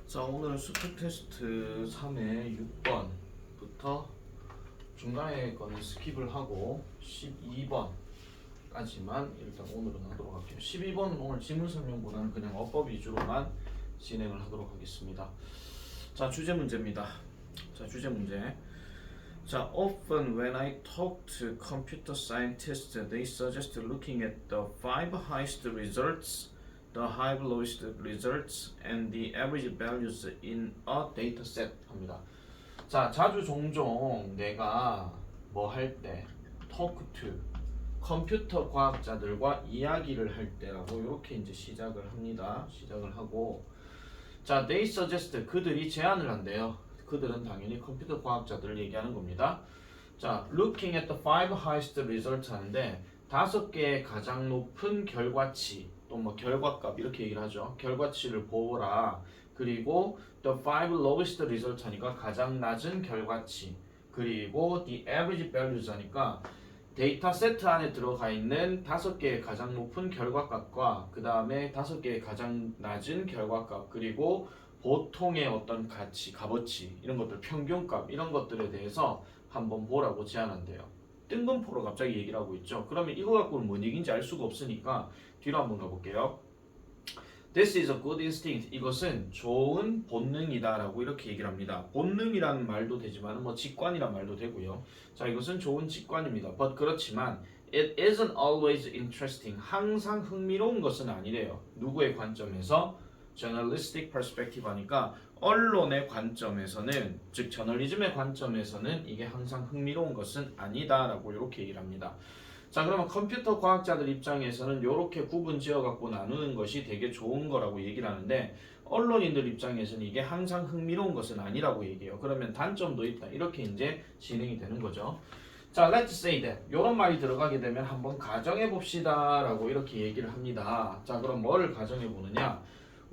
자, 오늘은 수특 테스트 3의 6번부터 중간에 거는 스킵을 하고 12번까지만 일단 오늘은 하도록 할게요. 12번은 오늘 지문 설명보다는 그냥 어법 위주로만 진행을 하도록 하겠습니다. 자, 주제 문제입니다. 자, 주제 문제. 자, often when I talk to computer scientists, they suggest looking at the 5 highest results, the 5 lowest results, and the average values in a dataset 합니다. 자, 자주 종종 내가 뭐 할 때, talk to 컴퓨터 과학자들과 이야기를 할 때라고 이렇게 이제 시작을 합니다. 시작을 하고, 자, they suggest 그들이 제안을 한대요. 그들은 당연히 컴퓨터 과학자들을 얘기하는 겁니다. 자, looking at the 5 highest results 하는데 5개의 가장 높은 결과치 또 뭐 결과값 이렇게 얘기를 하죠. 결과치를 보라. 그리고 the 5 lowest results 하니까 가장 낮은 결과치. 그리고 the average values 하니까 데이터 세트 안에 들어가 있는 5개의 가장 높은 결과값과 그 다음에 5개의 가장 낮은 결과값 그리고 보통의 어떤 가치, 값어치 이런 것들, 평균값 이런 것들에 대해서 한번 보라고 제안한대요. 뜬금포로 갑자기 얘기를 하고 있죠. 그러면 이거 갖고는 뭔 얘기인지 알 수가 없으니까 뒤로 한번 가볼게요. This is a good instinct. 이것은 좋은 본능이다 라고 이렇게 얘기를 합니다. 본능이라는 말도 되지만 뭐 직관이란 말도 되고요. 자, 이것은 좋은 직관입니다. But 그렇지만 it isn't always interesting. 항상 흥미로운 것은 아니래요. 누구의 관점에서? journalistic perspective 하니까 언론의 관점에서는, 즉 저널리즘의 관점에서는 이게 항상 흥미로운 것은 아니다 라고 이렇게 얘기를 합니다. 자, 그러면 컴퓨터 과학자들 입장에서는 이렇게 구분 지어 갖고 나누는 것이 되게 좋은 거라고 얘기를 하는데 언론인들 입장에서는 이게 항상 흥미로운 것은 아니라고 얘기해요. 그러면 단점도 있다 이렇게 이제 진행이 되는 거죠. 자, let's say that 이런 말이 들어가게 되면 한번 가정해 봅시다 라고 이렇게 얘기를 합니다. 자, 그럼 뭐를 가정해 보느냐?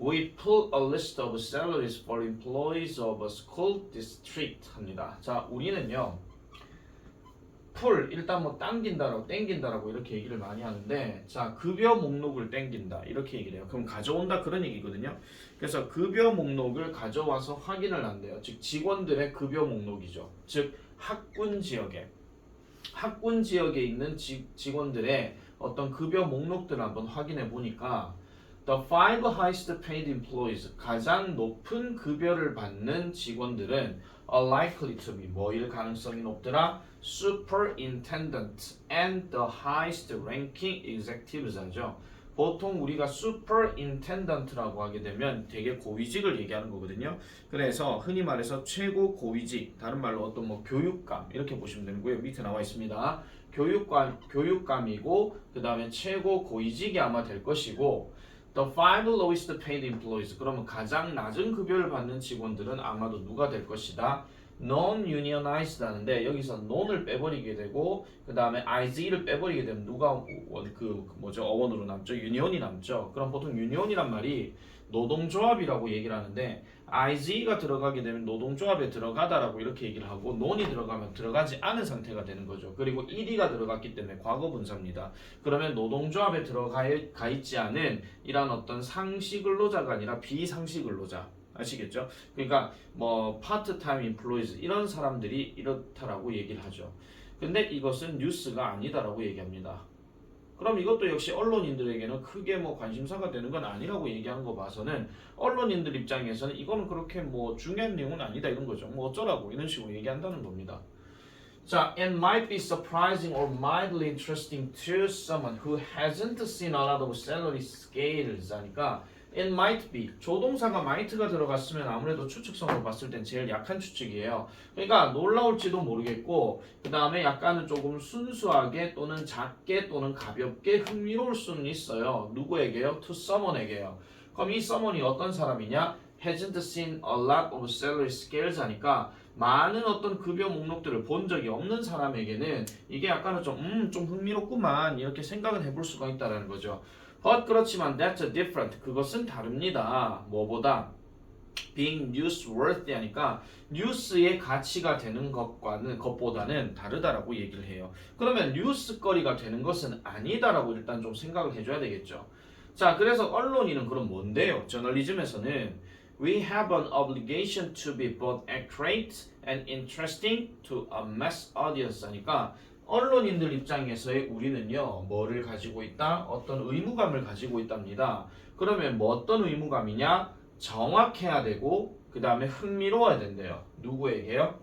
We pull a list of salaries for employees of a school district 합니다. 자, 우리는요 풀 일단 뭐 땡긴다라고 이렇게 얘기를 많이 하는데, 자, 급여 목록을 땡긴다 이렇게 얘기를 해요. 그럼 가져온다 그런 얘기거든요. 그래서 급여 목록을 가져와서 확인을 한대요. 즉 직원들의 급여 목록이죠. 즉 학군 지역에 있는 직원들의 어떤 급여 목록들을 한번 확인해 보니까 The 5 highest paid employees, 가장 높은 급여를 받는 직원들은 are likely to be 뭐일 가능성이 높더라? Superintendent and the highest ranking executives 하죠. 보통 우리가 superintendent라고 하게 되면 되게 고위직을 얘기하는 거거든요. 그래서 흔히 말해서 최고 고위직, 다른 말로 어떤 뭐 교육감 이렇게 보시면 되고요. 밑에 나와 있습니다. 교육감이고 그 다음에 최고 고위직이 아마 될 것이고 The 5 lowest paid employees, 그러면 가장 낮은 급여를 받는 직원들은 아마도 누가 될 것이다? Non-unionized 하는데 여기서 non을 빼버리게 되고 그 다음에 iz를 빼버리게 되면 누가 어원으로 남죠? union이 남죠. 그럼 보통 union이란 말이 노동조합이라고 얘기를 하는데 iz가 들어가게 되면 노동조합에 들어가다라고 이렇게 얘기를 하고 non이 들어가면 들어가지 않은 상태가 되는 거죠. 그리고 ed가 들어갔기 때문에 과거 분사입니다. 그러면 노동조합에 들어가 있지 않은 이런 어떤 상시 근로자가 아니라 비상시 근로자, 아시겠죠? 그러니까 뭐 파트타임 인플로이즈 이런 사람들이 이렇다라고 얘기를 하죠. 근데 이것은 뉴스가 아니다라고 얘기합니다. 그럼 이것도 역시 언론인들에게는 크게 뭐 관심사가 되는 건 아니라고 얘기하는 거 봐서는 언론인들 입장에서는 이거는 그렇게 뭐 중요한 내용은 아니다 이런 거죠. 뭐 어쩌라고 이런 식으로 얘기한다는 겁니다. 자, it might be surprising or mildly interesting to someone who hasn't seen a lot of salary scales 하니까 it might be, 조동사가 might가 들어갔으면 아무래도 추측성으로 봤을 땐 제일 약한 추측이에요. 그러니까 놀라울지도 모르겠고 그 다음에 약간은 조금 순수하게 또는 작게 또는 가볍게 흥미로울 수는 있어요. 누구에게요? To someone에게요. 그럼 이 someone이 어떤 사람이냐? hasn't seen a lot of salary scales 하니까 많은 어떤 급여 목록들을 본 적이 없는 사람에게는 이게 약간은 좀 흥미롭구만 이렇게 생각을 해볼 수가 있다는 거죠. But 그렇지만 that's different. 그것은 다릅니다. 뭐보다? being newsworthy 하니까 뉴스의 가치가 되는 것보다는 다르다라고 얘기를 해요. 그러면 뉴스거리가 되는 것은 아니다라고 일단 좀 생각을 해줘야 되겠죠. 자, 그래서 언론인은 그럼 뭔데요? 저널리즘에서는 We have an obligation to be both accurate and interesting to a mass audience 하니까 언론인들 입장에서의 우리는요 뭐를 가지고 있다? 어떤 의무감을 가지고 있답니다. 그러면 뭐 어떤 의무감이냐? 정확해야 되고 그 다음에 흥미로워야 된대요. 누구에게요?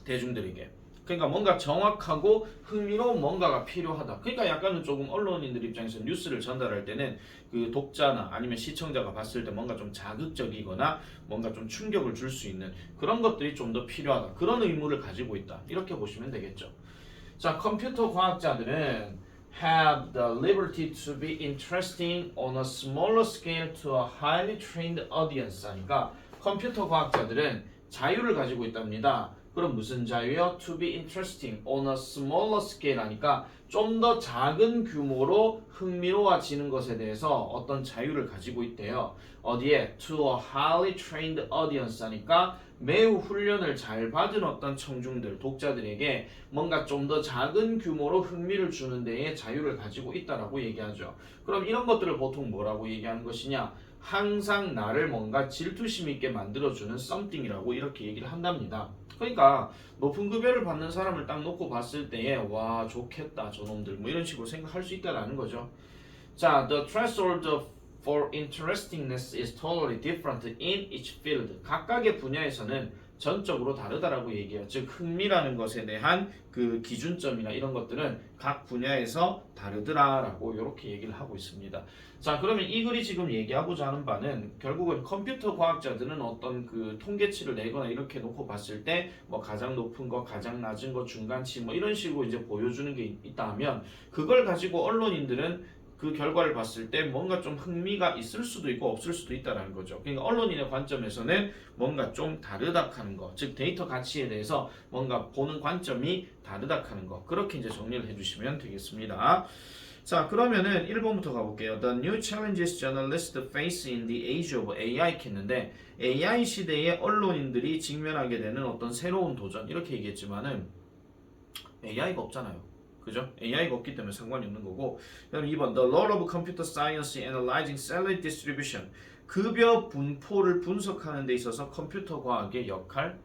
대중들에게. 그러니까 뭔가 정확하고 흥미로운 뭔가가 필요하다. 그러니까 약간은 조금 언론인들 입장에서 뉴스를 전달할 때는 그 독자나 아니면 시청자가 봤을 때 뭔가 좀 자극적이거나 뭔가 좀 충격을 줄 수 있는 그런 것들이 좀 더 필요하다. 그런 의무를 가지고 있다. 이렇게 보시면 되겠죠. 자, 컴퓨터 과학자들은 have the liberty to be interesting on a smaller scale to a highly trained audience 하니까 컴퓨터 과학자들은 자유를 가지고 있답니다. 그럼 무슨 자유요? To be interesting on a smaller scale 하니까 좀 더 작은 규모로 흥미로워지는 것에 대해서 어떤 자유를 가지고 있대요. 어디에? To a highly trained audience 하니까 매우 훈련을 잘 받은 어떤 청중들, 독자들에게 뭔가 좀 더 작은 규모로 흥미를 주는 데에 자유를 가지고 있다라고 얘기하죠. 그럼 이런 것들을 보통 뭐라고 얘기하는 것이냐? 항상 나를 뭔가 질투심 있게 만들어주는 something이라고 이렇게 얘기를 한답니다. 그러니까 높은 급여를 받는 사람을 딱 놓고 봤을 때에 와 좋겠다 저놈들 뭐 이런 식으로 생각할 수 있다라는 거죠. 자, the threshold for interestingness is totally different in each field. 각각의 분야에서는 전적으로 다르다라고 얘기해요. 즉 흥미라는 것에 대한 그 기준점이나 이런 것들은 각 분야에서 다르더라라고 이렇게 얘기를 하고 있습니다. 자, 그러면 이 글이 지금 얘기하고자 하는 바는 결국은 컴퓨터 과학자들은 어떤 그 통계치를 내거나 이렇게 놓고 봤을 때 뭐 가장 높은 거, 가장 낮은 거, 중간치 뭐 이런 식으로 이제 보여주는 게 있다 하면 그걸 가지고 언론인들은 그 결과를 봤을 때 뭔가 좀 흥미가 있을 수도 있고 없을 수도 있다는 거죠. 그러니까 언론인의 관점에서는 뭔가 좀 다르다 하는 거, 즉 데이터 가치에 대해서 뭔가 보는 관점이 다르다 하는 거, 그렇게 이제 정리를 해주시면 되겠습니다. 자, 그러면은 1번부터 가볼게요. The new challenges journalists face in the age of AI 했는데 AI 시대에 언론인들이 직면하게 되는 어떤 새로운 도전 이렇게 얘기했지만은 AI가 없잖아요. 그죠? AI가 없기 때문에 상관이 없는 거고. 그다음 2번 The role of computer science analyzing salary distribution 급여 분포를 분석하는 데 있어서 컴퓨터 과학의 역할.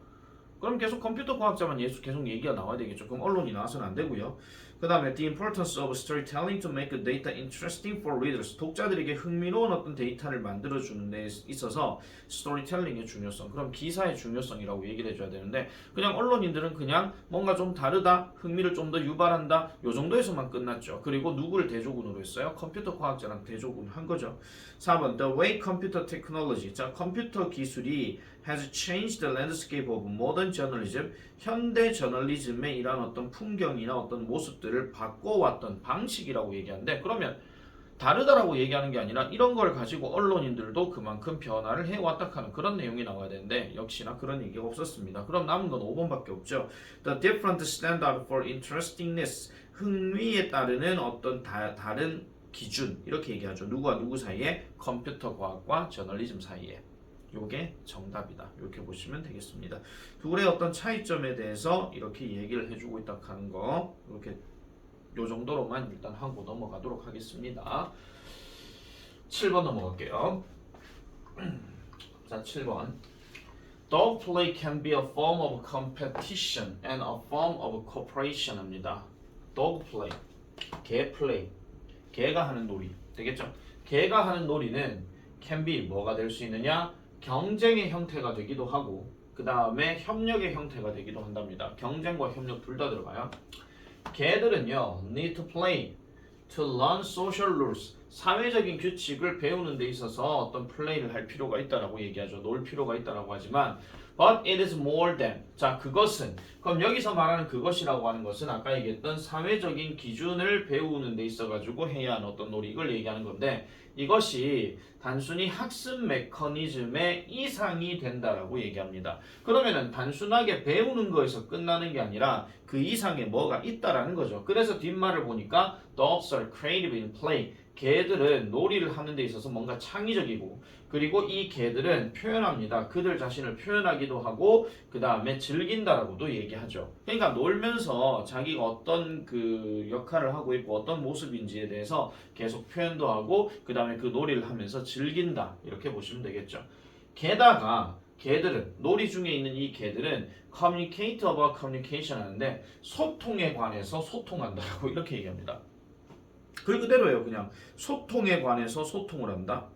그럼 계속 컴퓨터 과학자만 계속 얘기가 나와야 되겠죠. 그럼 언론이 나와서는 안 되고요. 그 다음에 the importance of storytelling to make data interesting for readers. 독자들에게 흥미로운 어떤 데이터를 만들어주는 데 있어서 스토리텔링의 중요성. 그럼 기사의 중요성이라고 얘기를 해줘야 되는데 그냥 언론인들은 그냥 뭔가 좀 다르다, 흥미를 좀 더 유발한다 요 정도에서만 끝났죠. 그리고 누구를 대조군으로 했어요? 컴퓨터 과학자랑 대조군 한 거죠. 4번 the way computer technology. 자, 컴퓨터 기술이 has changed the landscape of modern journalism. 현대 저널리즘의 이런 어떤 풍경이나 어떤 모습들을 바꿔왔던 방식이라고 얘기하는데 그러면 다르다라고 얘기하는 게 아니라 이런 걸 가지고 언론인들도 그만큼 변화를 해왔다 하는 그런 내용이 나와야 되는데 역시나 그런 얘기가 없었습니다. 그럼 남은 건 5번밖에 없죠. The different standard for interestingness. 흥미에 따르는 어떤 다른 기준 이렇게 얘기하죠. 누구와 누구 사이에? 컴퓨터 과학과 저널리즘 사이에. 요게 정답이다. 이렇게 보시면 되겠습니다. 둘의 어떤 차이점에 대해서 이렇게 얘기를 해주고 있다 하는 거 이렇게 요 정도로만 일단 하고 넘어가도록 하겠습니다. 7번 넘어갈게요. 자, 7번. Dog play can be a form of competition and a form of cooperation 합니다. Dog play, 개 플레이, 개가 하는 놀이 되겠죠? 개가 하는 놀이는 can be 뭐가 될 수 있느냐? 경쟁의 형태가 되기도 하고 그 다음에 협력의 형태가 되기도 한답니다. 경쟁과 협력 둘 다 들어가요. 개들은요 need to play to learn social rules. 사회적인 규칙을 배우는 데 있어서 어떤 플레이를 할 필요가 있다라고 얘기하죠. 놀 필요가 있다라고 하지만 but it is more than. 자, 그것은 그럼 여기서 말하는 그것이라고 하는 것은 아까 얘기했던 사회적인 기준을 배우는 데 있어 가지고 해야 하는 어떤 놀이 이걸 얘기하는 건데 이것이 단순히 학습 메커니즘의 이상이 된다라고 얘기합니다. 그러면은 단순하게 배우는 거에서 끝나는 게 아니라 그 이상의 뭐가 있다라는 거죠. 그래서 뒷말을 보니까 dogs are creative in play. 개들은 놀이를 하는 데 있어서 뭔가 창의적이고 그리고 이 개들은 표현합니다. 그들 자신을 표현하기도 하고 그 다음에 즐긴다라고도 얘기하죠. 그러니까 놀면서 자기가 어떤 그 역할을 하고 있고 어떤 모습인지에 대해서 계속 표현도 하고 그 다음에 그 놀이를 하면서 즐긴다 이렇게 보시면 되겠죠. 게다가 개들은 놀이 중에 있는 이 개들은 communicate about communication 하는데 소통에 관해서 소통한다라고 이렇게 얘기합니다. 그 그대로예요. 그냥 소통에 관해서 소통을 한다.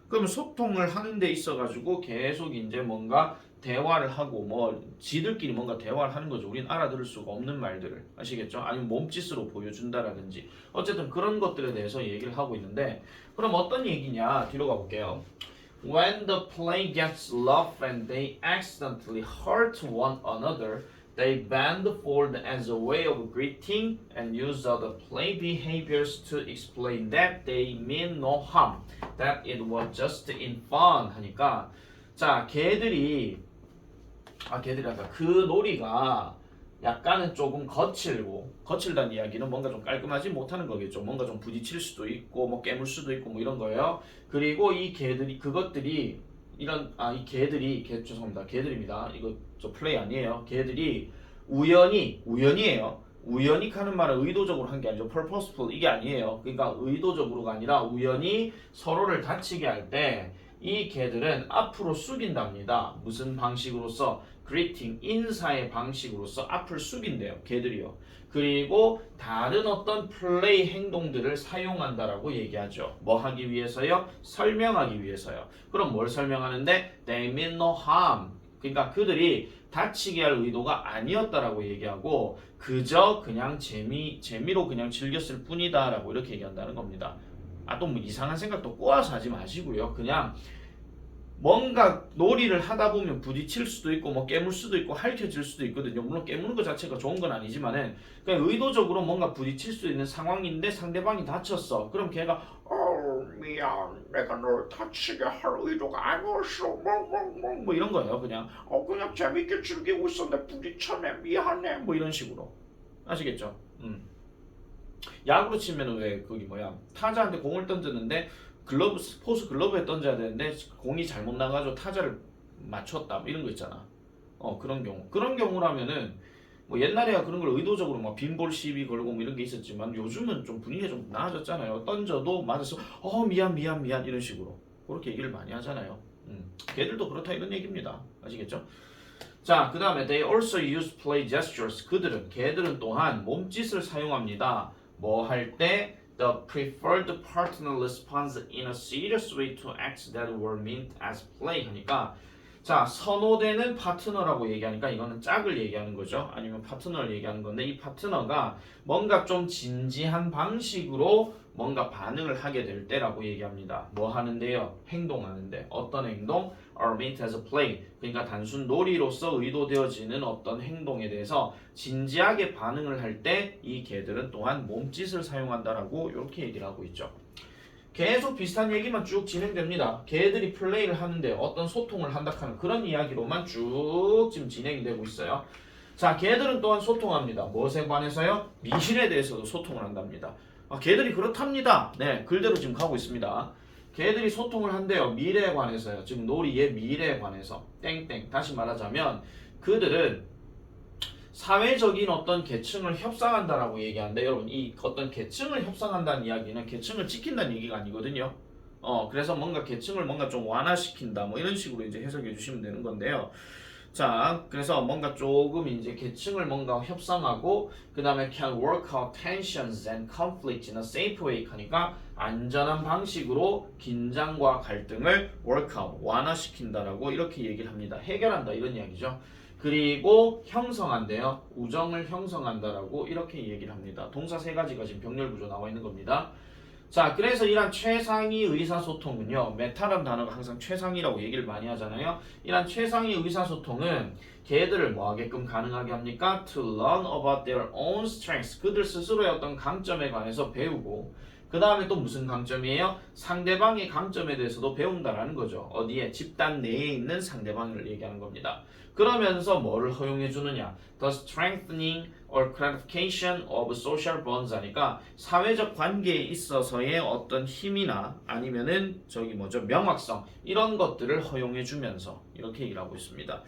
그러면 소통을 하는 데 있어 가지고 계속 이제 뭔가 대화를 하고 뭐 지들끼리 뭔가 대화를 하는 거죠. 우린 알아들을 수가 없는 말들을 아시겠죠? 아니면 몸짓으로 보여준다라든지 어쨌든 그런 것들에 대해서 얘기를 하고 있는데 그럼 어떤 얘기냐 뒤로 가볼게요. When the play gets rough and they accidentally hurt one another, they bend forward as a way of greeting and use other play behaviors to explain that they mean no harm, that it was just in fun 하니까 자 걔들이란다. 그 놀이가 약간은 조금 거칠다는 이야기는 뭔가 좀 깔끔하지 못하는 거겠죠. 뭔가 좀 부딪힐 수도 있고 뭐 깨물 수도 있고 뭐 이런 거예요. 그리고 이 개들이 죄송합니다. 개들입니다. 이거 저 플레이 아니에요. 개들이 우연히에요. 우연히 하는 말은 의도적으로 한 게 아니죠. purposeful 이게 아니에요. 그러니까 의도적으로가 아니라 우연히 서로를 다치게 할 때 이 개들은 앞으로 숙인답니다. 무슨 방식으로서? greeting, 인사의 방식으로서 앞을 숙인대요. 개들이요. 그리고 다른 어떤 플레이 행동들을 사용한다라고 얘기하죠. 뭐 하기 위해서요? 설명하기 위해서요. 그럼 뭘 설명하는데? They mean no harm. 그러니까 그들이 다치게 할 의도가 아니었다라고 얘기하고 그저 그냥 재미로 그냥 즐겼을 뿐이다라고 이렇게 얘기한다는 겁니다. 또 뭐 이상한 생각도 꼬아서 하지 마시고요. 그냥 뭔가 놀이를 하다 보면 부딪힐 수도 있고 뭐 깨물 수도 있고 핥혀질 수도 있거든요. 물론 깨무는 것 자체가 좋은 건 아니지만은 그냥 의도적으로 뭔가 부딪힐 수 있는 상황인데 상대방이 다쳤어. 그럼 걔가 미안 내가 널 다치게 할 의도가 아니었어 뭐 이런 거예요. 그냥 그냥 재밌게 즐기고 있었는데 부딪혔네 미안해 뭐 이런 식으로 아시겠죠? 야구로 치면은 왜 거기 타자한테 공을 던졌는데 스포츠 글러브에 던져야 되는데 공이 잘못 나가지고 타자를 맞췄다 이런 거 있잖아. 그런 경우라면은 뭐 옛날에야 그런 걸 의도적으로 막 빈볼 시비 걸고 뭐 이런 게 있었지만 요즘은 좀 분위기가 좀 나아졌잖아요. 던져도 맞아서 미안 이런 식으로 그렇게 얘기를 많이 하잖아요. 걔들도 그렇다 이런 얘기입니다. 아시겠죠? 자, 그 다음에 they also use play gestures. 걔들은 또한 몸짓을 사용합니다. 뭐 할 때 the preferred partner responds in a serious way to acts that were meant as play 하니까 자 선호되는 파트너라고 얘기하니까 이거는 짝을 얘기하는 거죠. 아니면 파트너를 얘기하는 건데 이 파트너가 뭔가 좀 진지한 방식으로 뭔가 반응을 하게 될 때라고 얘기합니다. 뭐 하는데요? 행동하는데 어떤 행동? are meant as a play 그러니까 단순 놀이로서 의도되어지는 어떤 행동에 대해서 진지하게 반응을 할 때 이 개들은 또한 몸짓을 사용한다라고 이렇게 얘기를 하고 있죠. 계속 비슷한 얘기만 쭉 진행됩니다. 개들이 플레이를 하는데 어떤 소통을 한다 하는 그런 이야기로만 쭉 지금 진행이 되고 있어요. 자, 개들은 또한 소통합니다. 무엇에 관해서요? 미신에 대해서도 소통을 한답니다. 개들이 그렇답니다. 네, 글대로 지금 가고 있습니다. 개들이 소통을 한대요. 미래에 관해서요. 지금 놀이의 미래에 관해서. 땡땡. 다시 말하자면 그들은 사회적인 어떤 계층을 협상한다라고 얘기하는데 여러분 이 어떤 계층을 협상한다는 이야기는 계층을 지킨다는 얘기가 아니거든요. 그래서 뭔가 계층을 뭔가 좀 완화시킨다 뭐 이런 식으로 이제 해석해 주시면 되는 건데요. 자, 그래서 뭔가 조금 이제 계층을 뭔가 협상하고 그 다음에 can work out tensions and conflicts in a safe way 하니까 안전한 방식으로 긴장과 갈등을 work out, 완화시킨다라고 이렇게 얘기를 합니다. 해결한다 이런 이야기죠. 그리고 형성한대요. 우정을 형성한다라고 이렇게 얘기를 합니다. 동사 세 가지가 지금 병렬 구조 나와 있는 겁니다. 자, 그래서 이런 최상위 의사소통은요. 메타라는 단어가 항상 최상위라고 얘기를 많이 하잖아요. 이런 최상위 의사소통은 걔들을 뭐 하게끔 가능하게 합니까? To learn about their own strengths. 그들 스스로의 어떤 강점에 관해서 배우고 그 다음에 또 무슨 강점이에요? 상대방의 강점에 대해서도 배운다라는 거죠. 어디에? 집단 내에 있는 상대방을 얘기하는 겁니다. 그러면서 뭐를 허용해 주느냐? The strengthening or clarification of social bonds 하니까 사회적 관계에 있어서의 어떤 힘이나 아니면은 명확성 이런 것들을 허용해 주면서 이렇게 얘기를 하고 있습니다.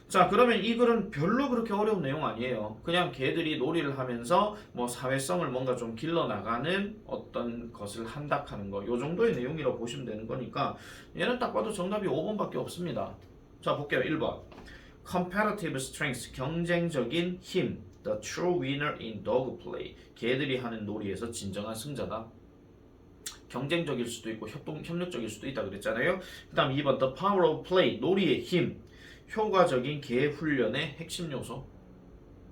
자, 그러면 이 글은 별로 그렇게 어려운 내용 아니에요. 그냥 걔들이 놀이를 하면서 뭐 사회성을 뭔가 좀 길러나가는 어떤 것을 한다 하는 거. 요 정도의 내용이라고 보시면 되는 거니까 얘는 딱 봐도 정답이 5번밖에 없습니다. 자, 볼게요. 1번. Competitive strength, 경쟁적인 힘. The true winner in dog play. 걔들이 하는 놀이에서 진정한 승자다. 경쟁적일 수도 있고 협력적일 수도 있다 그랬잖아요. 그 다음 2번 The power of play, 놀이의 힘. 효과적인 개 훈련의 핵심 요소.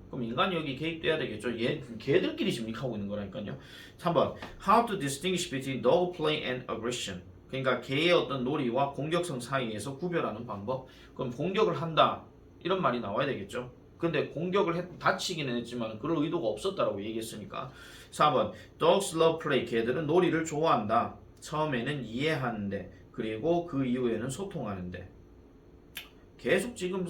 그럼 인간이 여기 개입돼야 되겠죠. 개들끼리 지금 하고 있는 거라니까요. 3번 How to distinguish between dog play and aggression. 그러니까 개의 어떤 놀이와 공격성 사이에서 구별하는 방법. 그럼 공격을 한다 이런 말이 나와야 되겠죠. 근데 공격을 다치기는 했지만 그럴 의도가 없었다라고 얘기했으니까. 4번 Dogs love play. 개들은 놀이를 좋아한다. 처음에는 이해하는데 그리고 그 이후에는 소통하는데. 계속 지금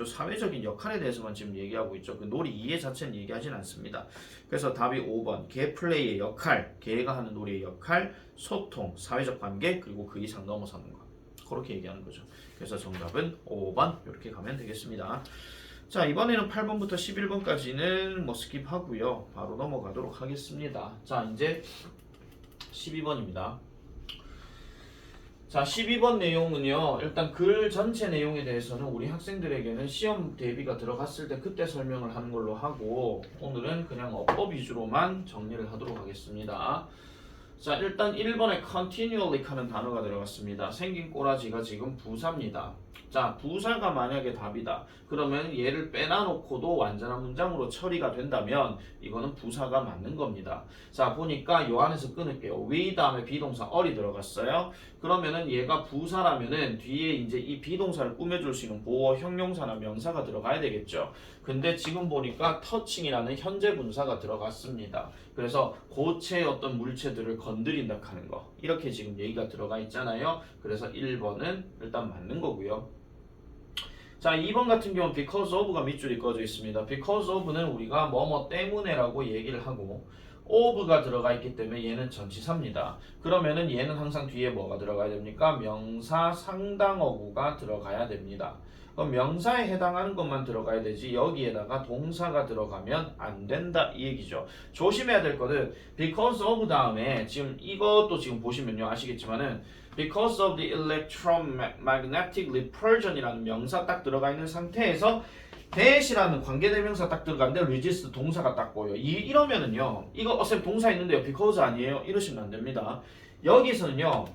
사회적인 역할에 대해서만 지금 얘기하고 있죠. 그 놀이 이해 자체는 얘기하진 않습니다. 그래서 답이 5번 개 플레이의 역할, 개가 하는 놀이의 역할, 소통, 사회적 관계, 그리고 그 이상 넘어서는 것. 그렇게 얘기하는 거죠. 그래서 정답은 5번 이렇게 가면 되겠습니다. 자, 이번에는 8번부터 11번까지는 뭐 스킵하고요. 바로 넘어가도록 하겠습니다. 자, 이제 12번입니다. 자, 12번 내용은요. 일단 글 전체 내용에 대해서는 우리 학생들에게는 시험 대비가 들어갔을 때 그때 설명을 하는 걸로 하고 오늘은 그냥 어법 위주로만 정리를 하도록 하겠습니다. 자, 일단 1번에 continually 하는 단어가 들어갔습니다. 생긴 꼬라지가 지금 부사입니다. 자, 부사가 만약에 답이다. 그러면 얘를 빼놔놓고도 완전한 문장으로 처리가 된다면 이거는 부사가 맞는 겁니다. 자, 보니까 요 안에서 끊을게요. we 다음에 비동사 al이 들어갔어요. 그러면은 얘가 부사라면은 뒤에 이제 이 비동사를 꾸며줄 수 있는 보어 형용사나 명사가 들어가야 되겠죠. 근데 지금 보니까 터칭이라는 현재 분사가 들어갔습니다. 그래서 고체의 어떤 물체들을 건드린다 하는 거. 이렇게 지금 얘기가 들어가 있잖아요. 그래서 1번은 일단 맞는 거고요. 자, 2번 같은 경우는 because of가 밑줄이 꺼져 있습니다. because of는 우리가 뭐뭐 때문에라고 얘기를 하고 of가 들어가 있기 때문에 얘는 전치사입니다. 그러면은 얘는 항상 뒤에 뭐가 들어가야 됩니까? 명사 상당어구가 들어가야 됩니다. 그럼 명사에 해당하는 것만 들어가야 되지 여기에다가 동사가 들어가면 안 된다 이 얘기죠. 조심해야 될 거는 because of 다음에 지금 이것도 지금 보시면요 아시겠지만은 because of the electromagnetic repulsion이라는 명사 딱 들어가 있는 상태에서 that이라는 관계대명사 딱 들어가는데 resist 동사가 딱 보여. 이러면은요 이거 쌤 동사 있는데요 because 아니에요 이러시면 안 됩니다. 여기서는요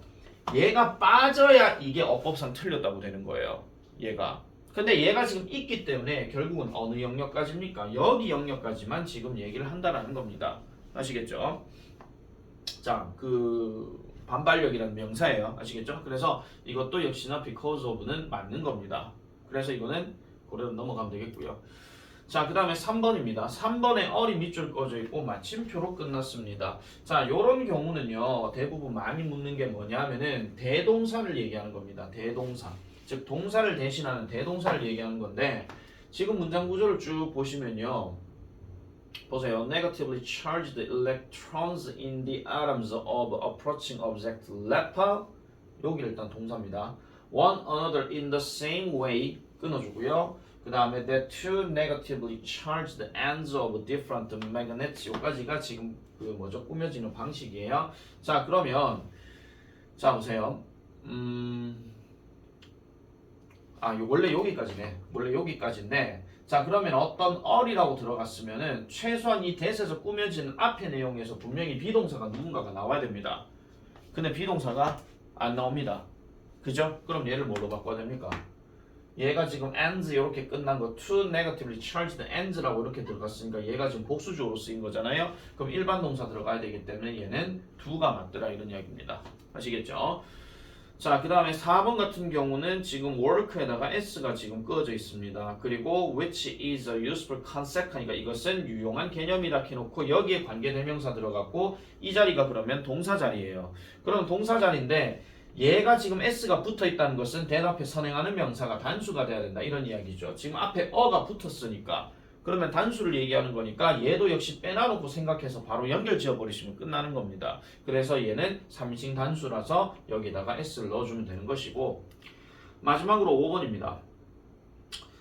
얘가 빠져야 이게 어법상 틀렸다고 되는 거예요. 얘가 근데 얘가 지금 있기 때문에 결국은 어느 영역까지입니까? 여기 영역까지만 지금 얘기를 한다라는 겁니다. 아시겠죠? 자, 그 반발력이라는 명사예요. 아시겠죠? 그래서 이것도 역시나 because of는 맞는 겁니다. 그래서 이거는 그대로 넘어가면 되겠고요. 자, 그 다음에 3번입니다. 3번에 어리 밑줄 꺼져 있고 마침표로 끝났습니다. 자, 요런 경우는요 대부분 많이 묻는 게 뭐냐면은 대동사를 얘기하는 겁니다. 대동사. 즉 동사를 대신하는 대동사를 얘기하는 건데 지금 문장 구조를 쭉 보시면요 보세요. Negatively charged electrons in the atoms of approaching object repel 여기 일단 동사입니다. One another in the same way 끊어주고요. 그 다음에 the two negatively charged ends of different magnets 여기까지가 지금 그 뭐죠 꾸며지는 방식이에요. 자 그러면 자 보세요. 원래 여기까지네. 원래 여기까지인데 자 그러면 어떤 어리라고 들어갔으면은 최소한 이 that에서 꾸며지는 앞의 내용에서 분명히 비동사가 누군가가 나와야 됩니다. 근데 비동사가 안 나옵니다. 그죠? 그럼 얘를 뭘로 바꿔야 됩니까? 얘가 지금 ends 이렇게 끝난 거 two negatively charged ends라고 이렇게 들어갔으니까 얘가 지금 복수적으로 쓰인 거잖아요. 그럼 일반 동사 들어가야 되기 때문에 얘는 do가 맞더라 이런 이야기입니다. 아시겠죠? 자, 그 다음에 4번 같은 경우는 지금 work에다가 s가 지금 끄어져 있습니다. 그리고 which is a useful concept 하니까 이것은 유용한 개념이라 해놓고 여기에 관계대명사 들어갔고 이 자리가 그러면 동사 자리예요. 그럼 동사 자리인데 얘가 지금 s가 붙어 있다는 것은 대답에 선행하는 명사가 단수가 돼야 된다 이런 이야기죠. 지금 앞에 어가 붙었으니까 그러면 단수를 얘기하는 거니까 얘도 역시 빼놔놓고 생각해서 바로 연결 지어버리시면 끝나는 겁니다. 그래서 얘는 3인칭 단수라서 여기다가 s를 넣어주면 되는 것이고 마지막으로 5번입니다.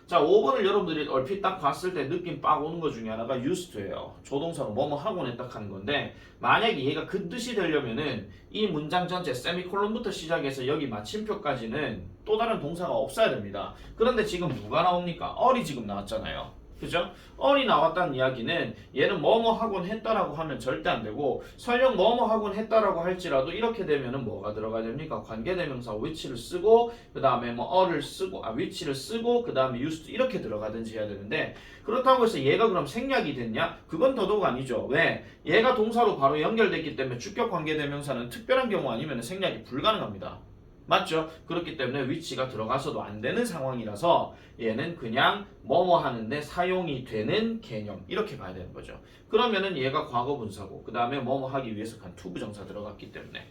자, 5번을 여러분들이 얼핏 딱 봤을 때 느낌 빡 오는 것 중에 하나가 used to예요. 조동사로 뭐뭐 하곤 했다 하는 건데 만약에 얘가 그 뜻이 되려면은 이 문장 전체 세미콜론부터 시작해서 여기 마침표까지는 또 다른 동사가 없어야 됩니다. 그런데 지금 누가 나옵니까? all이 지금 나왔잖아요. 그죠? all이 나왔다는 이야기는 얘는 뭐뭐 하곤 했다라고 하면 절대 안 되고 설령 뭐뭐 하곤 했다라고 할지라도 이렇게 되면은 뭐가 들어가야 됩니까? 관계대명사 which를 쓰고 그 다음에 뭐 all을 쓰고 which를 쓰고 그 다음에 used 이렇게 들어가든지 해야 되는데 그렇다고 해서 얘가 그럼 생략이 됐냐? 그건 더더욱 아니죠. 왜? 얘가 동사로 바로 연결됐기 때문에 주격 관계대명사는 특별한 경우 아니면 생략이 불가능합니다. 맞죠? 그렇기 때문에 위치가 들어가서도 안 되는 상황이라서 얘는 그냥 뭐뭐 하는데 사용이 되는 개념 이렇게 봐야 되는 거죠. 그러면은 얘가 과거 분사고 그 다음에 뭐뭐 하기 위해서 간 투부정사 들어갔기 때문에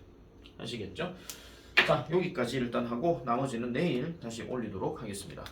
아시겠죠? 자, 여기까지 일단 하고 나머지는 내일 다시 올리도록 하겠습니다.